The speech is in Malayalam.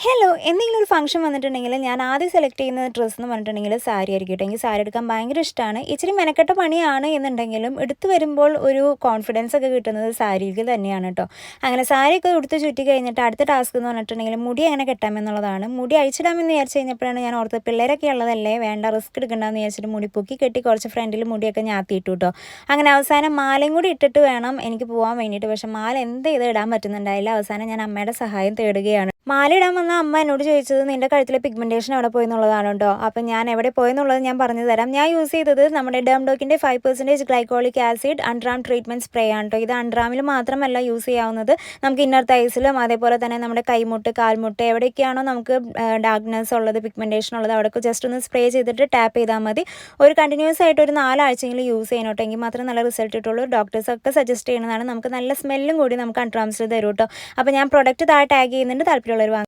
ഹലോ എന്തെങ്കിലും ഒരു ഫംഗ്ഷൻ വന്നിട്ടുണ്ടെങ്കിൽ ഞാൻ ആദ്യം സെലക്ട് ചെയ്യുന്ന ഡ്രസ്സ് എന്ന് പറഞ്ഞിട്ടുണ്ടെങ്കിൽ സാരി ആയിരിക്കും കേട്ടോ. എനിക്ക് സാരി എടുക്കാൻ ഭയങ്കര ഇഷ്ടമാണ്. ഇച്ചിരി മെനക്കെട്ട പണിയാണ് എന്നുണ്ടെങ്കിലും എടുത്തു വരുമ്പോൾ ഒരു കോൺഫിഡൻസ് ഒക്കെ കിട്ടുന്നത് സാരിക്ക് തന്നെയാണ് കേട്ടോ. അങ്ങനെ സാരിയൊക്കെ ഉടുത്ത് ചുറ്റി കഴിഞ്ഞിട്ട് അടുത്ത ടാസ്ക് എന്ന് പറഞ്ഞിട്ടുണ്ടെങ്കിൽ മുടി എങ്ങനെ കെട്ടാമെന്നുള്ളതാണ്. മുടി അഴിച്ചിടാമെന്ന് വിചാരിച്ച് കഴിഞ്ഞപ്പോഴാണ് ഞാൻ ഓർത്തത് പിള്ളേരൊക്കെ ഉള്ളതല്ലേ, വേണ്ട റിസ്ക് എടുക്കണ്ടെന്ന് വിചാരിച്ചിട്ട് മുടി പൊക്കി കെട്ടി കുറച്ച് ഫ്രണ്ടിൽ മുടിയൊക്കെ ഞാത്തിയിട്ടു കേട്ടോ. അങ്ങനെ അവസാനം മാലയും കൂടി ഇട്ടിട്ട് വേണം എനിക്ക് പോകാൻ വേണ്ടിയിട്ട്. പക്ഷേ മാല എന്ത് ചെയ്ത് ഇടാൻ പറ്റുന്നുണ്ടായില്ല. അവസാനം ഞാൻ അമ്മയുടെ സഹായം തേടുകയാണ്. മാല ഇടാൻ വന്ന അമ്മ എന്നോട് ചോദിച്ചത് നിൻ്റെ കഴുത്തിലെ പിഗ്മെൻറ്റേഷൻ എവിടെ പോയി എന്നുള്ളതാണ് കേട്ടോ. അപ്പം ഞാൻ എവിടെ പോയെന്നുള്ളത് ഞാൻ പറഞ്ഞു തരാം. ഞാൻ യൂസ് ചെയ്തത് നമ്മുടെ ഡെർമഡോക്കിൻ്റെ 5% ഗ്ലൈക്കോളിക് ആസിഡ് അൺഡ്രാം ട്രീറ്റ്മെൻറ്റ് സ്പ്രേ ആണ് കേട്ടോ. ഇത് അൺഡ്രാമിൽ മാത്രമല്ല യൂസ് ചെയ്യാവുന്നത്, നമുക്ക് ഇന്നർ തൈസിലും അതേപോലെ തന്നെ നമ്മുടെ കൈമുട്ട് കാൽമുട്ട് എവിടെയൊക്കെയാണോ നമുക്ക് ഡാർക്ക്നെസ് ഉള്ളത്, പിഗ്മെൻറ്റേഷൻ ഉള്ളത്, അവിടെയൊക്കെ ജസ്റ്റ് ഒന്ന് സ്പ്രേ ചെയ്തിട്ട് ടാപ്പ് ചെയ്താൽ മതി. ഒരു കണ്ടിന്യൂസ് ആയിട്ട് ഒരു 4 ആഴ്ചയെങ്കിലും യൂസ് ചെയ്യണം കേട്ടോ. എങ്കിൽ മാത്രമേ നല്ല റിസൾട്ട് കിട്ടുള്ളൂ. ഡോക്ടേഴ്സൊക്കെ സജസ്റ്റ് ചെയ്യുന്നതാണ്. നമുക്ക് നല്ല സ്മെല്ലും കൂടി നമുക്ക് അൺഡ്രാംസിൽ തരും കേട്ടോ. അപ്പോൾ ഞാൻ പ്രൊഡക്റ്റ് താഴെ ടാഗ് ചെയ്യുന്നുണ്ട്, താല്പര്യമുള്ളവർ വാങ്ങും.